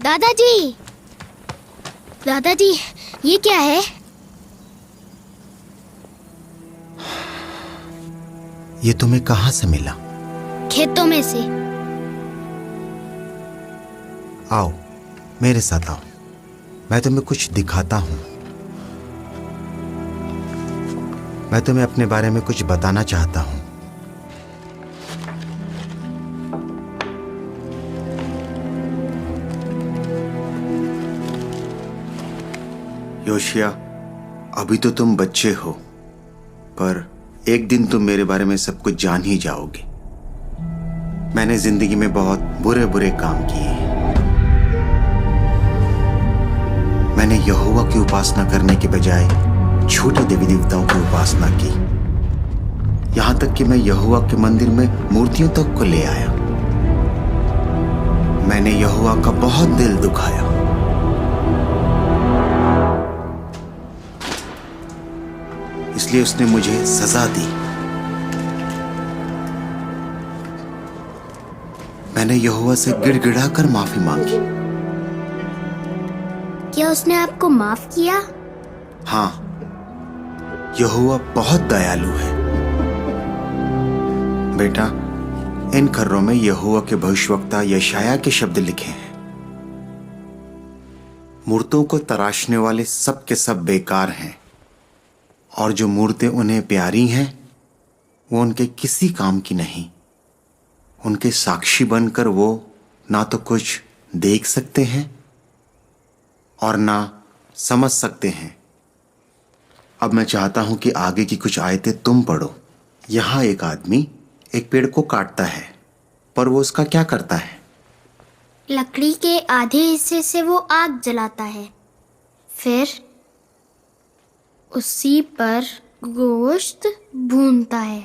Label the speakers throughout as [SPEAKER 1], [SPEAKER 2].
[SPEAKER 1] दादाजी, दादाजी, ये क्या है?
[SPEAKER 2] ये तुम्हें कहाँ से मिला?
[SPEAKER 1] खेतों में से।
[SPEAKER 2] आओ, मेरे साथ आओ, मैं तुम्हें कुछ दिखाता हूँ। मैं तुम्हें अपने बारे में कुछ बताना चाहता हूँ। योशिया, अभी तो तुम बच्चे हो, पर एक दिन तुम मेरे बारे में सब कुछ जान ही जाओगे। मैंने जिंदगी में बहुत बुरे बुरे काम किए हैं। मैंने यहोवा की उपासना करने के बजाय छोटे देवी देवताओं की उपासना की। यहां तक कि मैं यहोवा के मंदिर में मूर्तियों तक को ले आया। मैंने यहोवा का बहुत दिल दुखाया। इसलिए उसने मुझे सजा दी। मैंने यहोवा से गिड़गिड़ाकर माफी मांगी।
[SPEAKER 1] क्या उसने आपको माफ किया?
[SPEAKER 2] हाँ, यहोवा बहुत दयालु है। बेटा, इन खर्रों में यहोवा के भविष्यवक्ता यशायाह के शब्द लिखे हैं। मूर्तों को तराशने वाले सब के सब बेकार हैं, और जो मूर्तें उन्हें प्यारी हैं वो उनके किसी काम की नहीं। उनके साक्षी बनकर वो ना तो कुछ देख सकते हैं और ना समझ सकते हैं। अब मैं चाहता हूं कि आगे की कुछ आयतें तुम पढ़ो। यहां एक आदमी एक पेड़ को काटता है, पर वो उसका क्या करता है?
[SPEAKER 1] लकड़ी के आधे हिस्से से वो आग जलाता है, फिर उसी पर गोश्त भूनता है,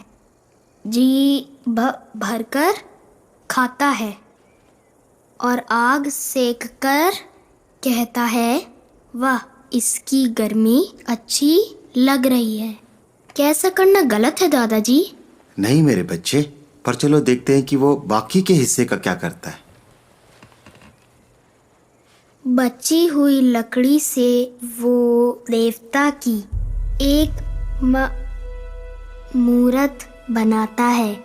[SPEAKER 1] जी भरकर खाता है और आग सेक कर कहता है, वाह, इसकी गर्मी अच्छी लग रही है। क्या ऐसा करना गलत है दादाजी?
[SPEAKER 2] नहीं मेरे बच्चे, पर चलो देखते हैं कि वो बाकी के हिस्से का क्या करता है।
[SPEAKER 1] बची हुई लकड़ी से वो देवता की एक मूरत बनाता है,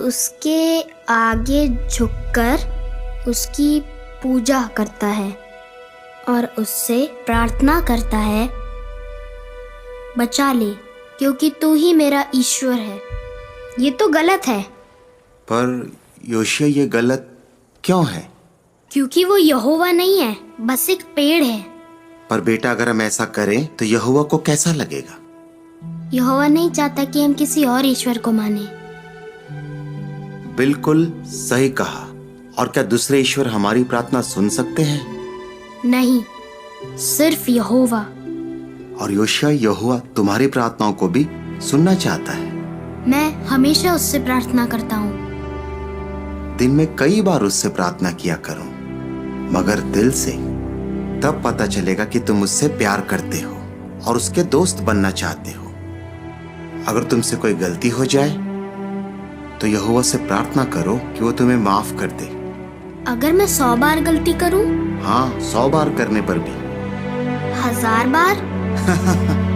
[SPEAKER 1] उसके आगे झुककर उसकी पूजा करता है और उससे प्रार्थना करता है, बचा ले, क्योंकि तू ही मेरा ईश्वर है। ये तो गलत है।
[SPEAKER 2] पर योशिया, ये गलत क्यों है?
[SPEAKER 1] क्योंकि वो यहोवा नहीं है, बस एक पेड़ है।
[SPEAKER 2] पर बेटा, अगर हम ऐसा करें तो यहोवा को कैसा लगेगा?
[SPEAKER 1] यहोवा नहीं चाहता कि हम किसी और ईश्वर को माने।
[SPEAKER 2] बिल्कुल सही कहा। और क्या दूसरे ईश्वर हमारी प्रार्थना सुन सकते हैं?
[SPEAKER 1] नहीं, सिर्फ यहोवा।
[SPEAKER 2] और योशिया, यहोवा तुम्हारी प्रार्थनाओं को भी सुनना चाहता है।
[SPEAKER 1] मैं हमेशा उससे प्रार्थना करता हूँ।
[SPEAKER 2] दिन में कई बार उससे प्रार्थना किया करो, मगर दिल से। तब पता चलेगा कि तुम उससे प्यार करते हो और उसके दोस्त बनना चाहते हो। अगर तुमसे कोई गलती हो जाए तो यहोवा से प्रार्थना करो कि वो तुम्हें माफ कर दे।
[SPEAKER 1] अगर मैं 100 बार गलती करूं?
[SPEAKER 2] हाँ, 100 बार करने पर भी।
[SPEAKER 1] 1000 बार?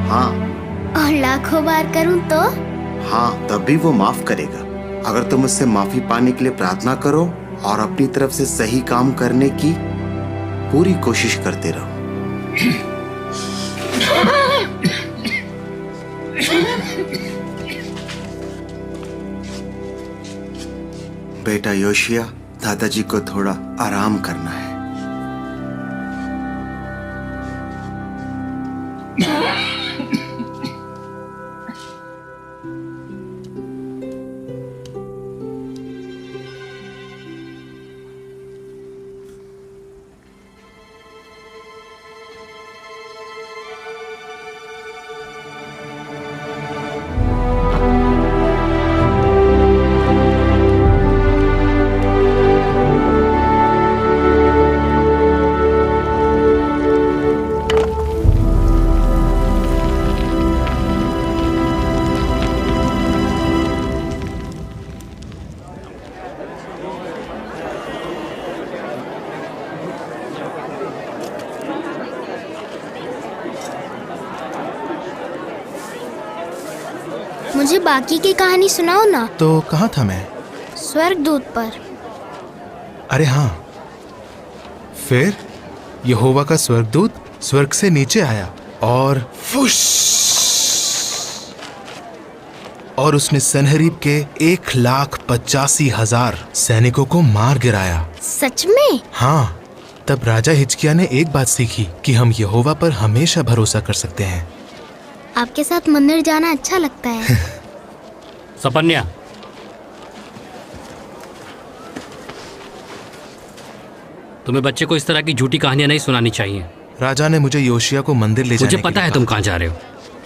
[SPEAKER 2] हाँ।
[SPEAKER 1] और लाखों बार करूं तो?
[SPEAKER 2] हाँ, तब भी वो माफ करेगा। अगर तुम उससे माफी पाने के लिए प्रार्थना करो और अपनी तरफ से सही काम करने की पूरी कोशिश करते रहो। बेटा योशिया, दादाजी को थोड़ा आराम करना है।
[SPEAKER 1] मुझे बाकी की कहानी सुनाओ ना।
[SPEAKER 3] तो कहाँ था मैं?
[SPEAKER 1] स्वर्गदूत पर।
[SPEAKER 3] अरे हाँ, फिर यहोवा का स्वर्गदूत स्वर्ग से नीचे आया और फुश, और उसने सनहरीब के 1,85,000 सैनिकों को मार गिराया।
[SPEAKER 1] सच में?
[SPEAKER 3] हाँ, तब राजा हिजकिय्याह ने एक बात सीखी कि हम यहोवा पर हमेशा भरोसा कर सकते हैं।
[SPEAKER 1] आपके साथ मंदिर जाना अच्छा लगता है।
[SPEAKER 4] सपन्या, तुम्हें बच्चे को इस तरह की झूठी कहानियां नहीं सुनानी चाहिए।
[SPEAKER 3] राजा ने मुझे योशिया को मंदिर ले जाने
[SPEAKER 4] मुझे
[SPEAKER 3] के
[SPEAKER 4] पता
[SPEAKER 3] लिए
[SPEAKER 4] है तुम
[SPEAKER 3] कहा।
[SPEAKER 4] कहाँ जा रहे हो।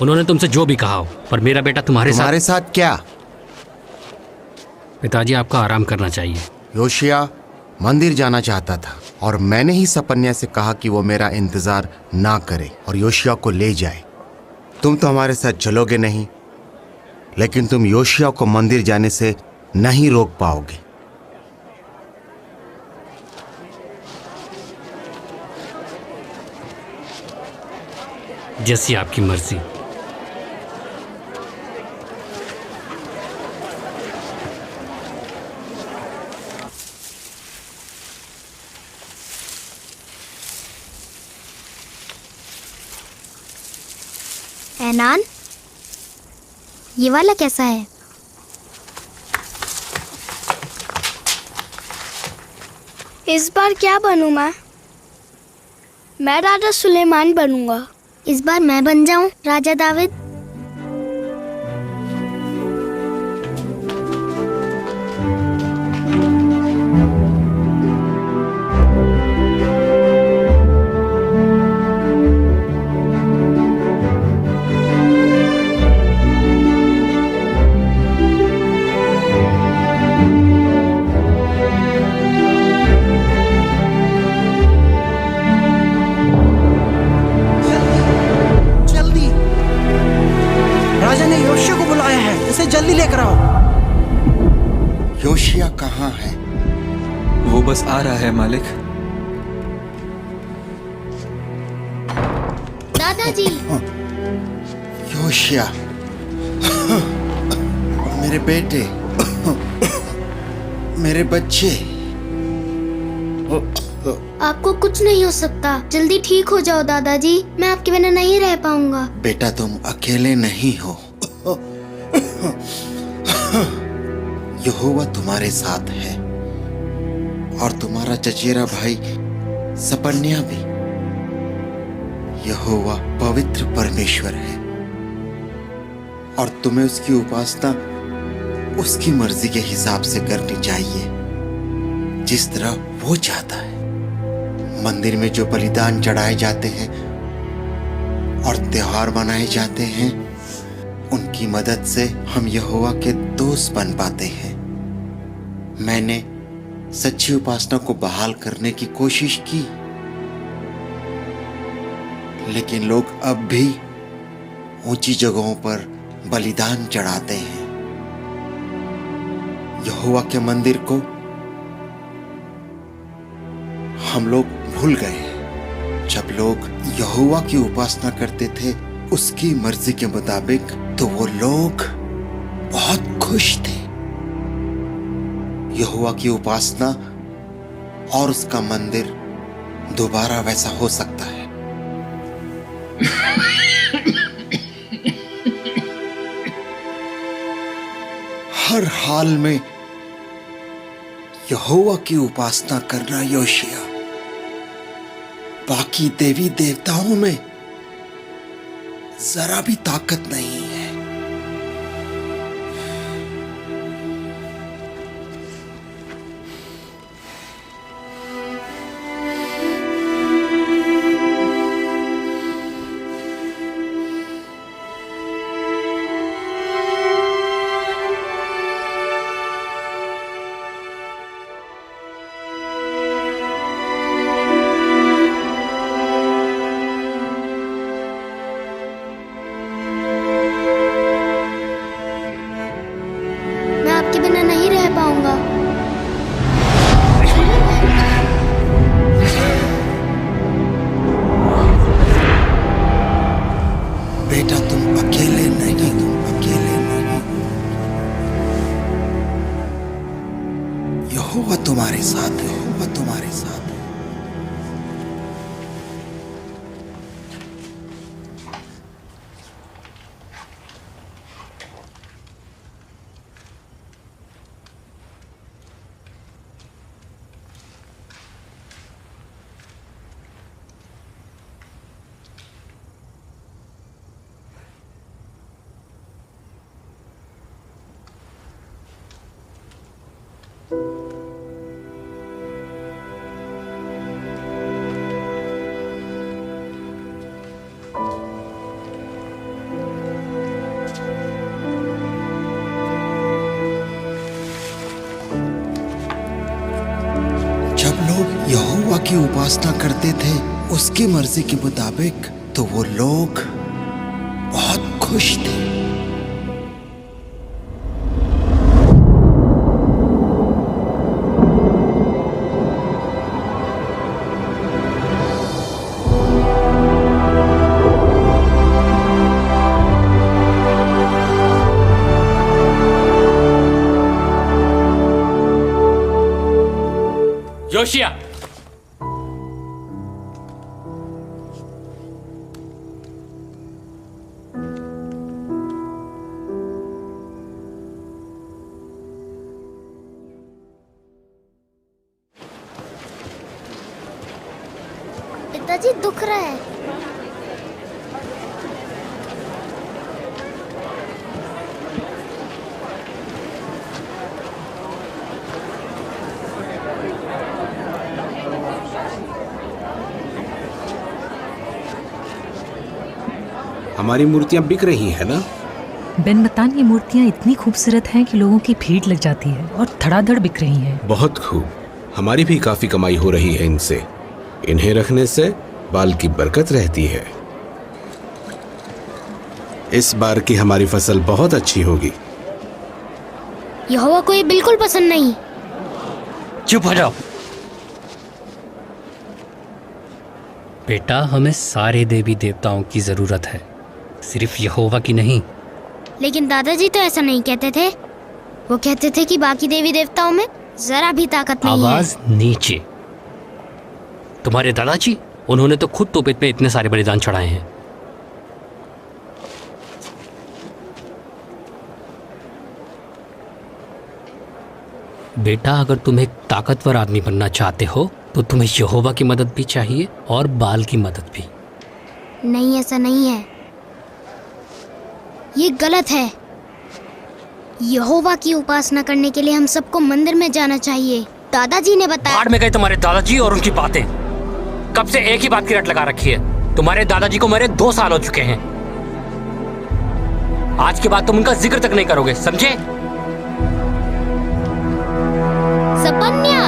[SPEAKER 4] उन्होंने तुमसे जो भी कहा हो, पर मेरा बेटा तुम्हारे
[SPEAKER 2] साथ क्या?
[SPEAKER 4] पिताजी, आपका आराम करना चाहिए।
[SPEAKER 2] योशिया मंदिर जाना चाहता था और मैंने ही सपन्या से कहा कि वो मेरा इंतजार ना करे और योशिया को ले जाए। तुम तो हमारे साथ चलोगे नहीं, लेकिन तुम योशिया को मंदिर जाने से नहीं रोक पाओगे।
[SPEAKER 4] जैसी आपकी मर्जी।
[SPEAKER 1] एनान, ये वाला कैसा है?
[SPEAKER 5] इस बार क्या बनूं मैं राजा सुलेमान बनूंगा।
[SPEAKER 1] इस बार मैं बन जाऊं राजा दाविद।
[SPEAKER 6] जल्दी, राजा ने योशिया को बुलाया है, उसे जल्दी लेकर आओ।
[SPEAKER 2] योशिया कहाँ है?
[SPEAKER 7] वो बस आ रहा है मालिक।
[SPEAKER 1] दादाजी,
[SPEAKER 2] योशिया, मेरे बेटे, मेरे बच्चे।
[SPEAKER 1] आपको कुछ नहीं हो सकता। जल्दी ठीक हो जाओ दादाजी, मैं आपके बिना नहीं रह पाऊंगा।
[SPEAKER 2] बेटा, तुम अकेले नहीं हो। यहोवा तुम्हारे साथ है और तुम्हारा चचेरा भाई सपन्या भी। यहोवा पवित्र परमेश्वर है और तुम्हें उसकी उपासना उसकी मर्जी के हिसाब से करनी चाहिए, जिस तरह वो चाहता है। मंदिर में जो बलिदान चढ़ाए जाते हैं और त्योहार मनाए जाते हैं, उनकी मदद से हम यहोवा के दोस्त बन पाते हैं। मैंने सच्ची उपासना को बहाल करने की कोशिश की, लेकिन लोग अब भी ऊंची जगहों पर बलिदान चढ़ाते हैं। यहोवा के मंदिर को हम लोग भूल गए हैं। जब लोग यहोवा की उपासना करते थे उसकी मर्जी के मुताबिक, तो वो लोग बहुत खुश थे। यहोवा की उपासना और उसका मंदिर दोबारा वैसा हो सकता है। हर हाल में यहोवा की उपासना करना योशिया। बाकी देवी देवताओं में जरा भी ताकत नहीं है। यहोवा तुम्हारे साथ है, यहोवा तुम्हारे साथ है। जब लोग यहोवा की उपासना करते थे उसकी मर्जी के मुताबिक, तो वो लोग बहुत खुश थे।
[SPEAKER 4] योशिया,
[SPEAKER 1] पिताजी दुख रहा है।
[SPEAKER 8] हमारी मूर्तियां बिक रही हैं ना?
[SPEAKER 9] बेनमतान ये मूर्तियाँ इतनी खूबसूरत हैं कि लोगों की भीड़ लग जाती है और धड़ाधड़ बिक रही हैं।
[SPEAKER 8] बहुत खूब, हमारी भी काफी कमाई हो रही है इनसे। इन्हें रखने से बाल की बरकत रहती है। इस बार की हमारी फसल बहुत अच्छी होगी।
[SPEAKER 1] यहोवा को ये बिल्कुल पसंद नहीं।
[SPEAKER 4] चुप हो जाओ। बेटा, हमें सारे देवी देवताओं की जरूरत है, सिर्फ यहोवा की नहीं।
[SPEAKER 1] लेकिन दादाजी तो ऐसा नहीं कहते थे। वो कहते थे कि बाकी देवी देवताओं में जरा भी ताकत नहीं है।
[SPEAKER 4] आवाज नीचे। तुम्हारे दादाजी, उन्होंने तो खुद तोपेत में इतने सारे बलिदान चढ़ाए हैं। बेटा, अगर तुम एक ताकतवर आदमी बनना चाहते हो तो तुम्हें यहोवा की मदद भी चाहिए और बाल की मदद भी।
[SPEAKER 1] नहीं, ऐसा नहीं है। ये गलत है। यहोवा की उपासना करने के लिए हम सबको मंदिर में जाना चाहिए। दादाजी ने बताया।
[SPEAKER 4] बाढ़ में गए तुम्हारे दादाजी और उनकी बातें। कब से एक ही बात की रट लगा रखी है। तुम्हारे दादाजी को मरे 2 साल हो चुके हैं। आज के बाद तुम उनका जिक्र तक नहीं करोगे, समझे?
[SPEAKER 1] सपन्या,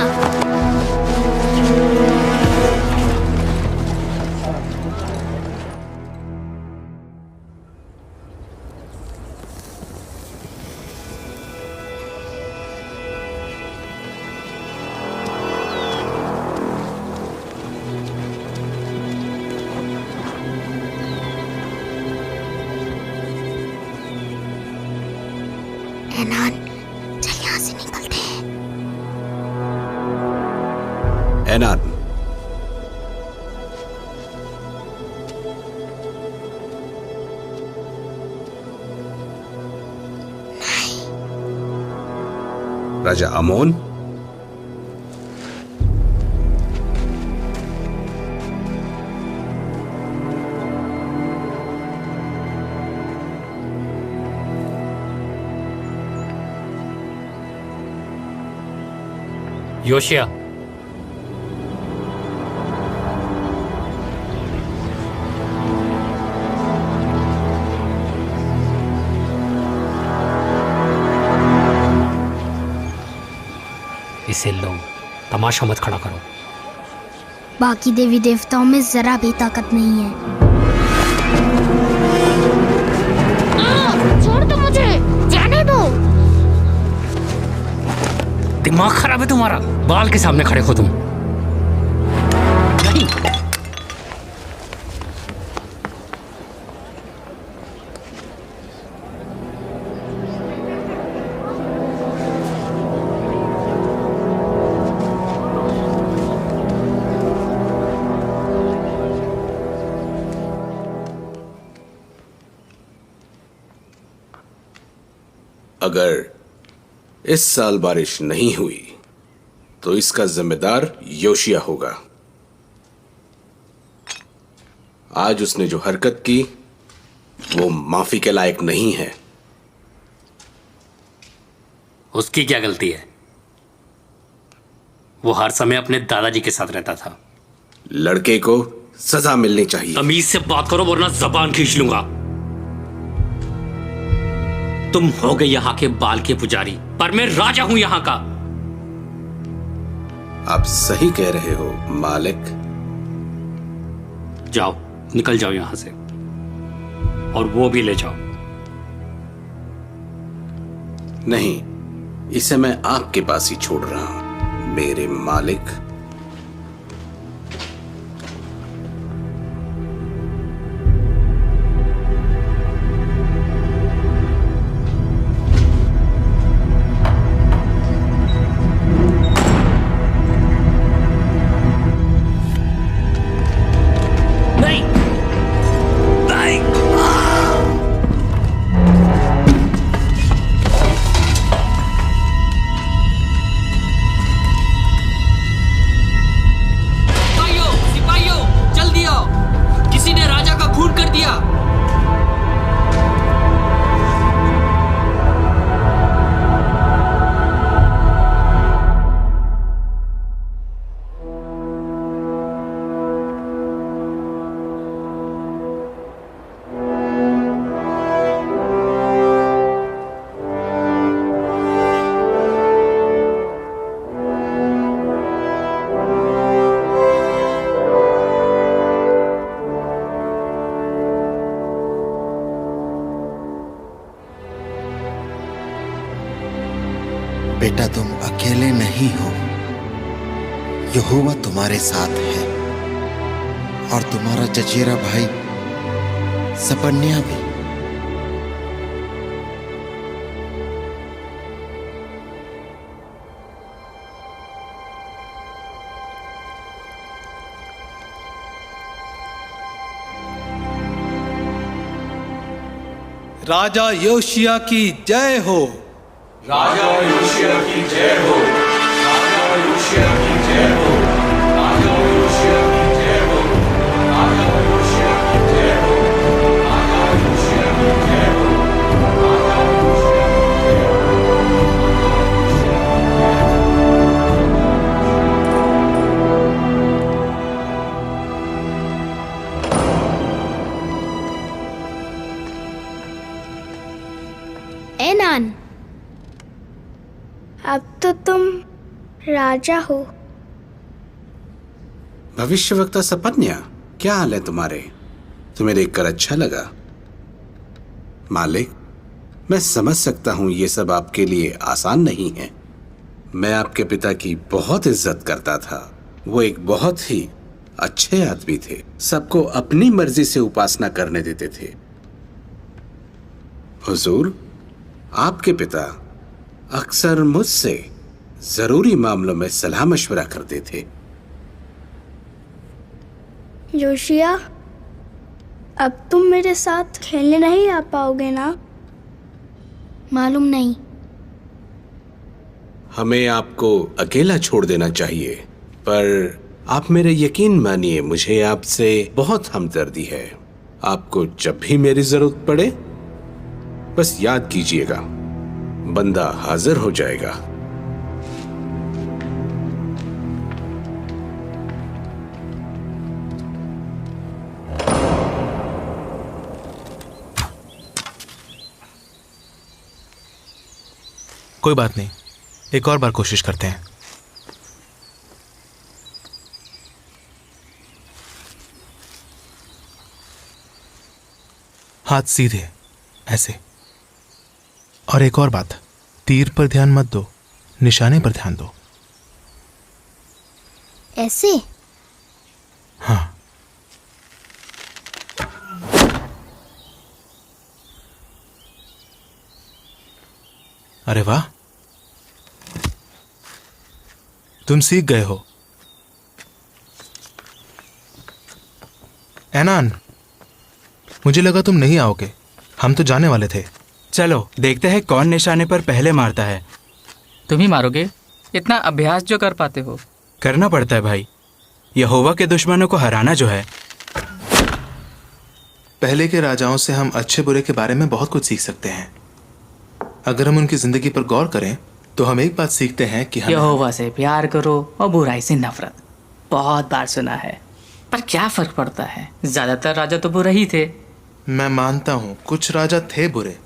[SPEAKER 1] एनान, चल यहाँ से निकलते हैं।
[SPEAKER 8] एनान, राजा अमोन,
[SPEAKER 4] योशिया, इसे लो, तमाशा मत खड़ा करो।
[SPEAKER 1] बाकी देवी देवताओं में जरा भी ताकत नहीं है। छोड़ दो मुझे, जाने दो।
[SPEAKER 4] दिमाग खराब है तुम्हारा। बाल के सामने खड़े हो तुम। नहीं।
[SPEAKER 8] अगर इस साल बारिश नहीं हुई तो इसका जिम्मेदार योशिया होगा। आज उसने जो हरकत की वो माफी के लायक नहीं है।
[SPEAKER 4] उसकी क्या गलती है? वो हर समय अपने दादाजी के साथ रहता था।
[SPEAKER 8] लड़के को सजा मिलनी चाहिए।
[SPEAKER 4] तमीज से बात करो वरना जबान खींच लूंगा। तुम हो गए यहाँ के बाल के पुजारी, पर मैं राजा हूं यहाँ का।
[SPEAKER 8] आप सही कह रहे हो मालिक।
[SPEAKER 4] जाओ, निकल जाओ यहां से, और वो भी ले जाओ।
[SPEAKER 8] नहीं, इसे मैं आपके पास ही छोड़ रहा हूं मेरे मालिक।
[SPEAKER 2] बेटा, तुम अकेले नहीं हो। यहोवा तुम्हारे साथ है, और तुम्हारा चचेरा भाई सपन्या भी।
[SPEAKER 6] राजा योशिया की जय हो।
[SPEAKER 10] राजा योशिया की जय हो। राजा योशिया की जय हो। राजा योशिया की जय हो। राजा योशिया की जय हो। राजा योशिया की जय हो। राजा योशिया की जय हो।
[SPEAKER 1] एनान,
[SPEAKER 5] अब तो तुम राजा हो।
[SPEAKER 8] भविष्यवक्ता सपन्या, क्या हाल है तुम्हारे? तुम्हें देखकर अच्छा लगा। मालिक, मैं समझ सकता हूं ये सब आपके लिए आसान नहीं है। मैं आपके पिता की बहुत इज्जत करता था। वो एक बहुत ही अच्छे आदमी थे, सबको अपनी मर्जी से उपासना करने देते थे। हुजूर, आपके पिता अक्सर मुझसे जरूरी मामलों में सलाह मशवरा करते थे।
[SPEAKER 5] योशिया, अब तुम मेरे साथ खेलने नहीं आ पाओगे ना?
[SPEAKER 1] मालूम नहीं।
[SPEAKER 8] हमें आपको अकेला छोड़ देना चाहिए, पर आप मेरे यकीन मानिए, मुझे आपसे बहुत हमदर्दी है। आपको जब भी मेरी जरूरत पड़े बस याद कीजिएगा, बंदा हाजिर हो जाएगा।
[SPEAKER 3] कोई बात नहीं, एक और बार कोशिश करते हैं। हाथ सीधे, ऐसे। और एक और बात, तीर पर ध्यान मत दो, निशाने पर ध्यान दो।
[SPEAKER 1] ऐसे?
[SPEAKER 3] हाँ। अरे वाह, तुम सीख गए हो। एनान, मुझे लगा तुम नहीं आओगे। हम तो जाने वाले थे।
[SPEAKER 11] चलो देखते हैं कौन निशाने पर पहले मारता है।
[SPEAKER 12] तुम ही मारोगे? इतना अभ्यास जो कर पाते हो।
[SPEAKER 11] करना पड़ता है भाई, यहोवा के दुश्मनों को हराना जो है।
[SPEAKER 3] पहले के राजाओं से हम अच्छे बुरे के बारे में बहुत कुछ सीख सकते हैं। अगर हम उनकी जिंदगी पर गौर करें तो हम एक बात सीखते हैं कि
[SPEAKER 12] यहोवा से प्यार करो और बुराई से नफरत। बहुत बार सुना है, पर क्या फर्क पड़ता है? ज्यादातर राजा तो बुरे ही थे।
[SPEAKER 3] मैं मानता हूँ कुछ राजा थे बुरे,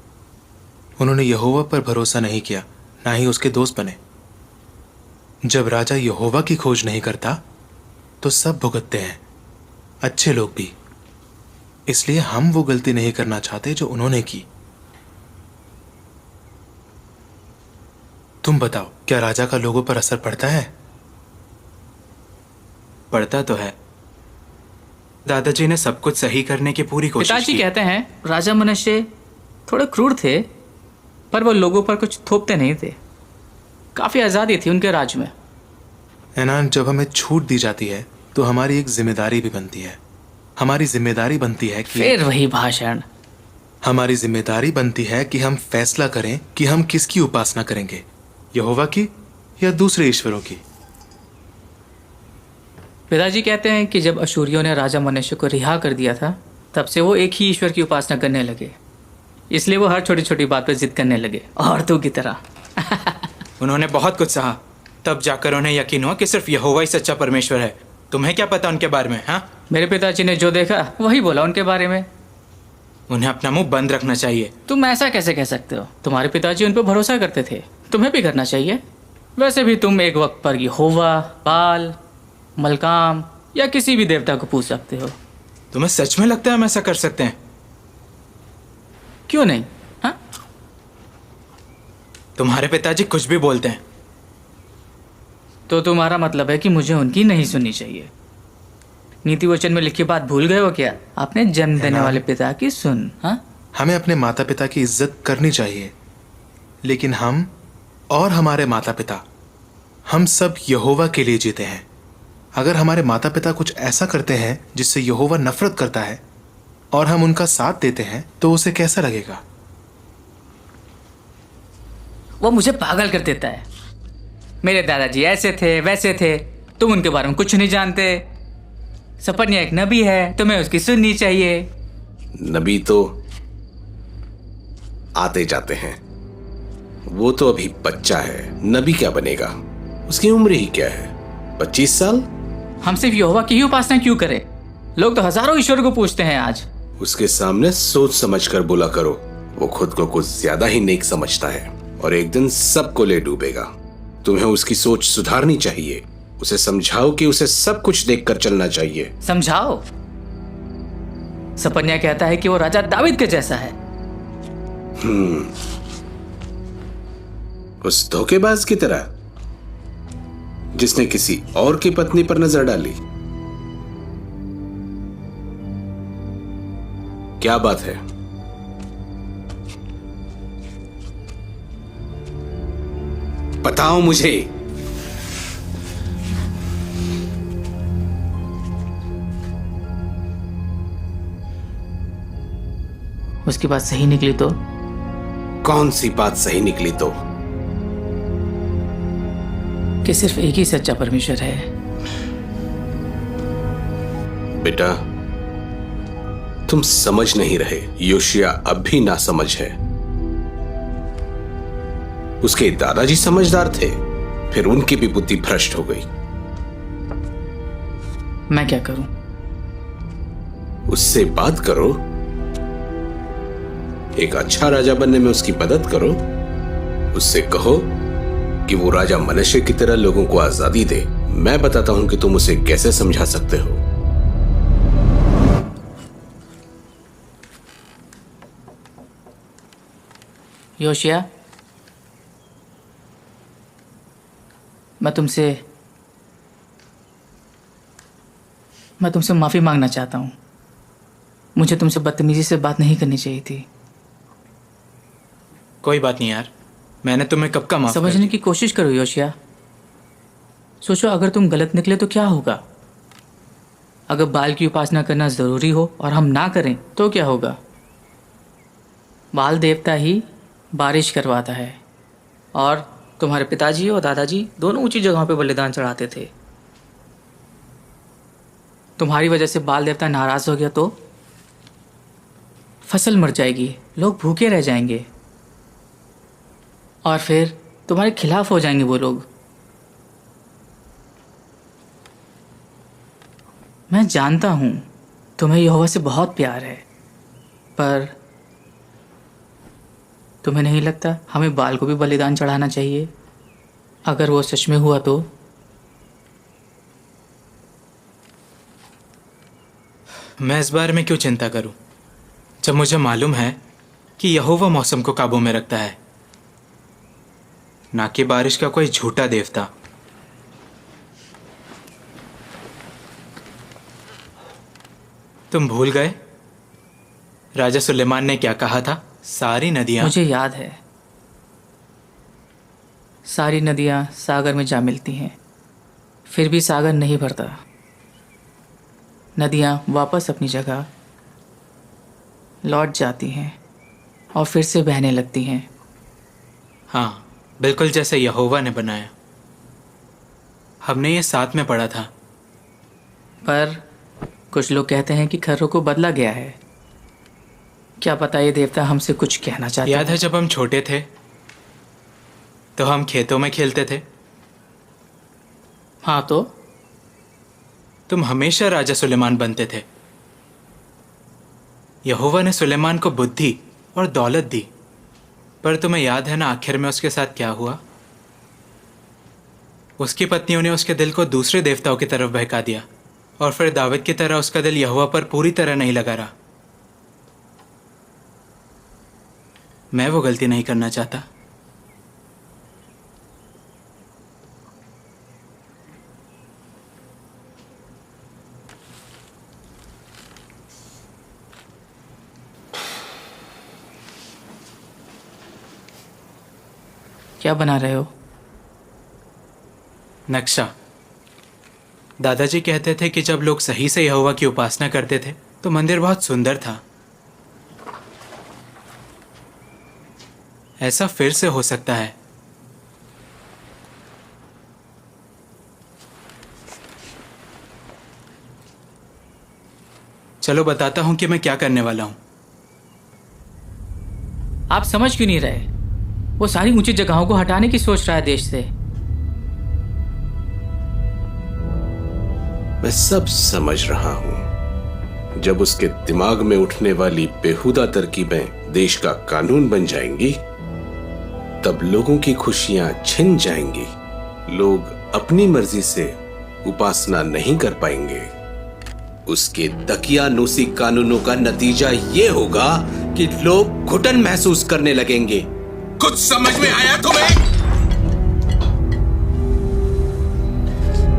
[SPEAKER 3] उन्होंने यहोवा पर भरोसा नहीं किया, ना ही उसके दोस्त बने। जब राजा यहोवा की खोज नहीं करता तो सब भुगतते हैं, अच्छे लोग भी। इसलिए हम वो गलती नहीं करना चाहते जो उन्होंने की। तुम बताओ, क्या राजा का लोगों पर असर पड़ता है?
[SPEAKER 11] पड़ता तो है। दादाजी ने सब कुछ सही करने की पूरी कोशिश
[SPEAKER 12] पिताजी
[SPEAKER 11] की।
[SPEAKER 12] कहते हैं राजा मनुष्य थोड़े क्रूर थे, पर वो लोगों पर कुछ थोपते नहीं थे। काफी आजादी थी उनके राज में।
[SPEAKER 3] एनान, जब हमें छूट दी जाती है तो हमारी एक जिम्मेदारी भी बनती है। हमारी जिम्मेदारी बनती है कि
[SPEAKER 12] फिर वही भाषण।
[SPEAKER 3] हमारी जिम्मेदारी बनती है कि हम फैसला करें कि हम किसकी उपासना करेंगे, यहोवा की या दूसरे ईश्वरों की।
[SPEAKER 12] पिताजी कहते हैं कि जब अशूरियों ने राजा मनुष्य को रिहा कर दिया था, तब से वो एक ही ईश्वर की उपासना करने लगे। इसलिए वो हर छोटी छोटी बात पर जिद करने लगे, और तू की तरह।
[SPEAKER 11] उन्होंने बहुत कुछ सहा, तब जाकर उन्हें यकीन हुआ कि सिर्फ यहोवा ही सच्चा परमेश्वर है। तुम्हें क्या पता उनके बारे में? हाँ,
[SPEAKER 12] मेरे पिताजी ने जो देखा वही बोला उनके बारे में।
[SPEAKER 11] उन्हें अपना मुंह बंद रखना चाहिए।
[SPEAKER 12] तुम ऐसा कैसे कह सकते हो? तुम्हारे पिताजी उन पर भरोसा करते थे, तुम्हें भी करना चाहिए। वैसे भी तुम एक वक्त पर यहोवा, बाल, मलकाम या किसी भी देवता को पूछ सकते हो।
[SPEAKER 11] तुम्हें सच में लगता है हम ऐसा कर सकते हैं?
[SPEAKER 12] क्यों नहीं? हाँ,
[SPEAKER 11] तुम्हारे पिताजी कुछ भी बोलते हैं।
[SPEAKER 12] तो तुम्हारा मतलब है कि मुझे उनकी नहीं सुननी चाहिए। नीति वचन में लिखी बात भूल गए हो क्या? आपने जन्म देने वाले पिता की सुन। हाँ,
[SPEAKER 3] हमें अपने माता पिता की इज्जत करनी चाहिए, लेकिन हम और हमारे माता पिता, हम सब यहोवा के लिए जीते हैं। अगर हमारे माता पिता कुछ ऐसा करते हैं जिससे यहोवा नफरत करता है और हम उनका साथ देते हैं, तो उसे कैसा लगेगा?
[SPEAKER 12] वो मुझे पागल कर देता है। मेरे दादाजी ऐसे थे, वैसे थे, तुम उनके बारे में कुछ नहीं जानते। सपन्या एक नबी है, तुम्हें उसकी सुननी चाहिए।
[SPEAKER 8] नबी तो आते जाते हैं, वो तो अभी बच्चा है। नबी क्या बनेगा? उसकी उम्र ही क्या है, 25 साल?
[SPEAKER 12] हम सिर्फ यहोवा की ही उपासना क्यों करें? लोग तो हजारों ईश्वर को पूछते हैं आज।
[SPEAKER 8] उसके सामने सोच समझ कर बोला करो। वो खुद को कुछ ज्यादा ही नेक समझता है और एक दिन सबको ले डूबेगा। तुम्हें उसकी सोच सुधारनी चाहिए। उसे समझाओ कि उसे सब कुछ देखकर चलना चाहिए।
[SPEAKER 12] समझाओ? सपन्या कहता है कि वो राजा दावीद के जैसा है।
[SPEAKER 8] उस धोखेबाज की तरह जिसने किसी और की पत्नी पर नजर डाली। क्या बात है? बताओ मुझे।
[SPEAKER 12] उसकी बात सही निकली तो?
[SPEAKER 8] कौन सी बात सही निकली तो?
[SPEAKER 12] कि सिर्फ एक ही सच्चा परमेश्वर है।
[SPEAKER 8] बेटा, तुम समझ नहीं रहे। योशिया अब भी नासमझ है। उसके दादाजी समझदार थे, फिर उनकी भी बुद्धि भ्रष्ट हो गई।
[SPEAKER 12] मैं क्या करूं?
[SPEAKER 8] उससे बात करो, एक अच्छा राजा बनने में उसकी मदद करो। उससे कहो कि वो राजा मनुष्य की तरह लोगों को आजादी दे। मैं बताता हूं कि तुम उसे कैसे समझा सकते हो।
[SPEAKER 12] योशिया, मैं तुमसे माफी मांगना चाहता हूं। मुझे तुमसे बदतमीजी से बात नहीं करनी चाहिए थी।
[SPEAKER 11] कोई बात नहीं यार, मैंने तुम्हें कब का माफ कर
[SPEAKER 12] समझने की कोशिश करो योशिया। सोचो, अगर तुम गलत निकले तो क्या होगा? अगर बाल की उपासना करना जरूरी हो और हम ना करें तो क्या होगा? बाल देवता ही बारिश करवाता है। और तुम्हारे पिताजी और दादाजी दोनों ऊंची जगहों पे बलिदान चढ़ाते थे। तुम्हारी वजह से बाल देवता नाराज हो गया तो फसल मर जाएगी, लोग भूखे रह जाएंगे और फिर तुम्हारे खिलाफ हो जाएंगे वो लोग। मैं जानता हूं तुम्हें यहोवा से बहुत प्यार है, पर तुम्हें नहीं लगता हमें बाल को भी बलिदान चढ़ाना चाहिए? अगर वो सच में हुआ तो?
[SPEAKER 11] मैं इस बारे में क्यों चिंता करूं, जब मुझे मालूम है कि यहोवा मौसम को काबू में रखता है, ना कि बारिश का कोई झूठा देवता। तुम भूल गए राजा सुलेमान ने क्या कहा था? सारी नदियां,
[SPEAKER 12] मुझे याद है, सारी नदियां सागर में जा मिलती हैं, फिर भी सागर नहीं भरता। नदियां वापस अपनी जगह लौट जाती हैं और फिर से बहने लगती हैं।
[SPEAKER 11] हाँ, बिल्कुल जैसे यहोवा ने बनाया। हमने ये साथ में पढ़ा था।
[SPEAKER 12] पर कुछ लोग कहते हैं कि खर्रों को बदला गया है। क्या पता ये देवता हमसे कुछ कहना चाहते हैं।
[SPEAKER 11] याद है जब हम छोटे थे तो हम खेतों में खेलते थे?
[SPEAKER 12] हाँ, तो
[SPEAKER 11] तुम हमेशा राजा सुलेमान बनते थे। यहोवा ने सुलेमान को बुद्धि और दौलत दी, पर तुम्हें याद है ना आखिर में उसके साथ क्या हुआ? उसकी पत्नियों ने उसके दिल को दूसरे देवताओं की तरफ बहका दिया, और फिर दाऊद की तरह उसका दिल यहोवा पर पूरी तरह नहीं लगा रहा। मैं वो गलती नहीं करना चाहता।
[SPEAKER 12] क्या बना रहे हो?
[SPEAKER 11] नक्शा। दादाजी कहते थे कि जब लोग सही से यहोवा की उपासना करते थे तो मंदिर बहुत सुंदर था। ऐसा फिर से हो सकता है। चलो बताता हूं कि मैं क्या करने वाला हूं।
[SPEAKER 12] आप समझ क्यों नहीं रहे? वो सारी ऊंची जगहों को हटाने की सोच रहा है देश से।
[SPEAKER 8] मैं सब समझ रहा हूं। जब उसके दिमाग में उठने वाली बेहुदा तरकीबें देश का कानून बन जाएंगी, तब लोगों की खुशियां छिन जाएंगी। लोग अपनी मर्जी से उपासना नहीं कर पाएंगे। उसके दकियानूसी कानूनों का नतीजा ये होगा कि लोग घुटन महसूस करने लगेंगे। कुछ समझ में आया तुम्हें?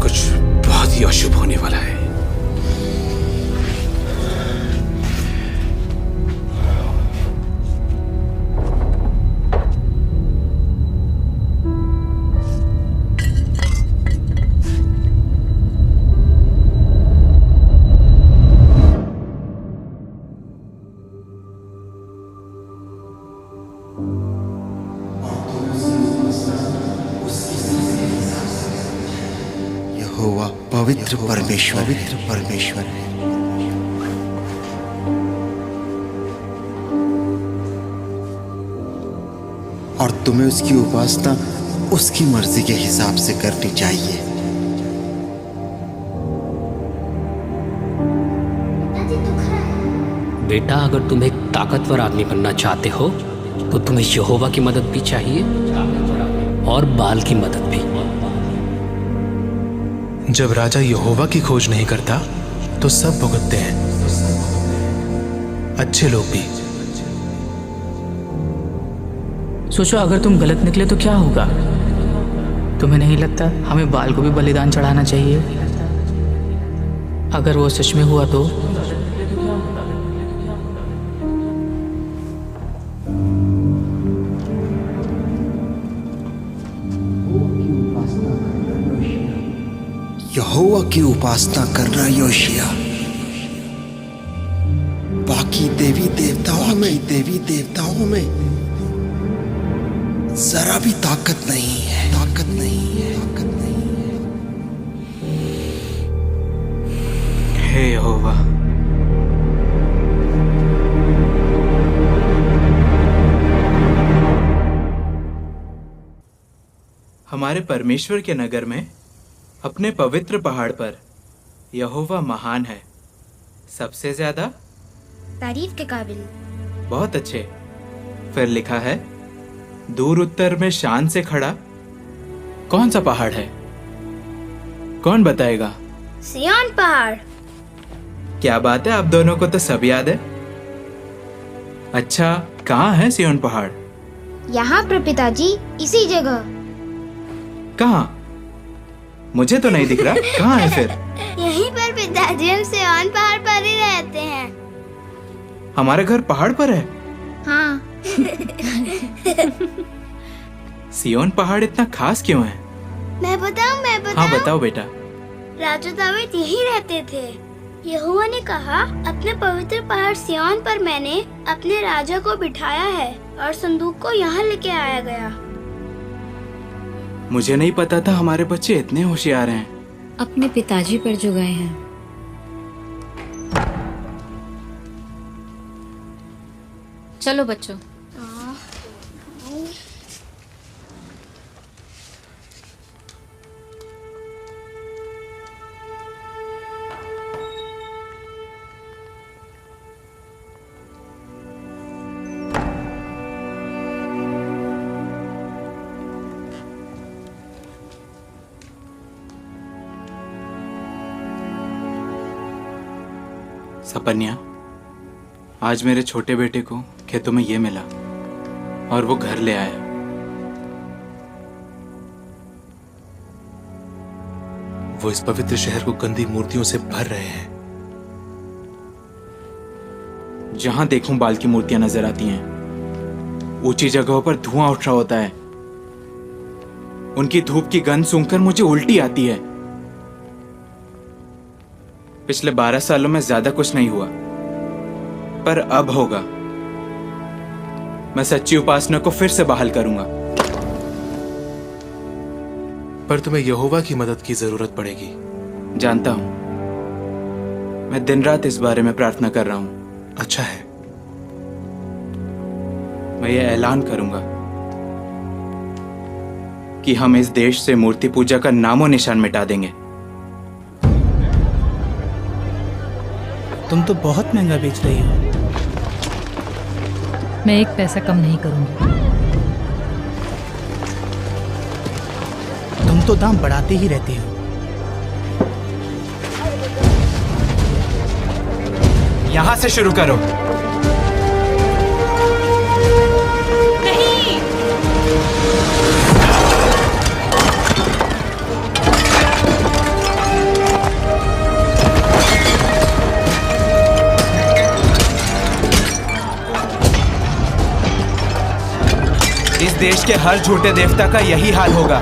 [SPEAKER 8] कुछ बहुत ही अशुभ होने वाला है।
[SPEAKER 2] यहोवा पवित्र परमेश्वर है। और तुम्हें उसकी उपासना उसकी मर्जी के हिसाब से करनी चाहिए।
[SPEAKER 4] बेटा, अगर तुम एक ताकतवर आदमी बनना चाहते हो तो तुम्हें यहोवा की मदद भी चाहिए और बाल की मदद भी।
[SPEAKER 3] जब राजा यहोवा की खोज नहीं करता तो सब भुगतते हैं, अच्छे लोग भी।
[SPEAKER 12] सोचो, अगर तुम गलत निकले तो क्या होगा? तुम्हें नहीं लगता हमें बाल को भी बलिदान चढ़ाना चाहिए? अगर वो सच में हुआ तो?
[SPEAKER 2] यहोवा की उपासना करना योशिया। बाकी देवी देवताओं में जरा भी ताकत नहीं है, ताकत नहीं है, ताकत नहीं है।
[SPEAKER 11] हे यहोवा, हमारे परमेश्वर के नगर में अपने पवित्र पहाड़ पर यहोवा महान है, सबसे ज्यादा
[SPEAKER 1] तारीफ के काबिल।
[SPEAKER 11] बहुत अच्छे। फिर लिखा है, दूर उत्तर में शान से खड़ा कौन सा पहाड़ है? कौन बताएगा?
[SPEAKER 1] सिय्योन पहाड़।
[SPEAKER 11] क्या बात है, आप दोनों को तो सब याद है। अच्छा, कहाँ है सिय्योन पहाड़?
[SPEAKER 1] यहाँ पर पिताजी, इसी जगह।
[SPEAKER 11] कहाँ? मुझे तो नहीं दिख रहा। कहाँ है फिर?
[SPEAKER 1] यहीं पर पिताजी, हम सिय्योन पहाड़ पर ही रहते हैं।
[SPEAKER 11] हमारा घर पहाड़ पर है।
[SPEAKER 1] हाँ।
[SPEAKER 11] सिय्योन पहाड़ इतना खास क्यों है?
[SPEAKER 1] मैं बताऊं?
[SPEAKER 11] हाँ बताओ बेटा।
[SPEAKER 1] राजा दाऊद यहीं रहते थे। यहोवा ने कहा, अपने पवित्र पहाड़ सिय्योन पर मैंने अपने राजा को बिठाया है और संदूक को यहाँ लेके आया गया।
[SPEAKER 11] मुझे नहीं पता था हमारे बच्चे इतने होशियार हैं।
[SPEAKER 13] अपने पिताजी पर जो गए हैं। चलो बच्चों।
[SPEAKER 11] सपन्या, आज मेरे छोटे बेटे को खेतों में ये मिला और वो घर ले आया।
[SPEAKER 3] वो इस पवित्र शहर को गंदी मूर्तियों से भर रहे हैं।
[SPEAKER 11] जहां देखूं बाल की मूर्तियां नजर आती हैं। ऊंची जगहों पर धुआं उठ रहा होता है। उनकी धूप की गंध सूंघकर मुझे उल्टी आती है। पिछले 12 सालों में ज्यादा कुछ नहीं हुआ, पर अब होगा। मैं सच्ची उपासना को फिर से बहाल करूंगा।
[SPEAKER 3] पर तुम्हें यहोवा की मदद की जरूरत पड़ेगी।
[SPEAKER 11] जानता हूं, मैं दिन रात इस बारे में प्रार्थना कर रहा हूं।
[SPEAKER 3] अच्छा है।
[SPEAKER 11] मैं ये ऐलान करूंगा कि हम इस देश से मूर्ति पूजा का नामो निशान मिटा देंगे।
[SPEAKER 6] तुम तो बहुत महंगा बेच रही हो।
[SPEAKER 9] मैं एक पैसा कम नहीं करूंगी।
[SPEAKER 6] तुम तो दाम बढ़ाते ही रहती हो।
[SPEAKER 11] यहां से शुरू करो। इस देश के हर झूठे देवता का यही हाल होगा।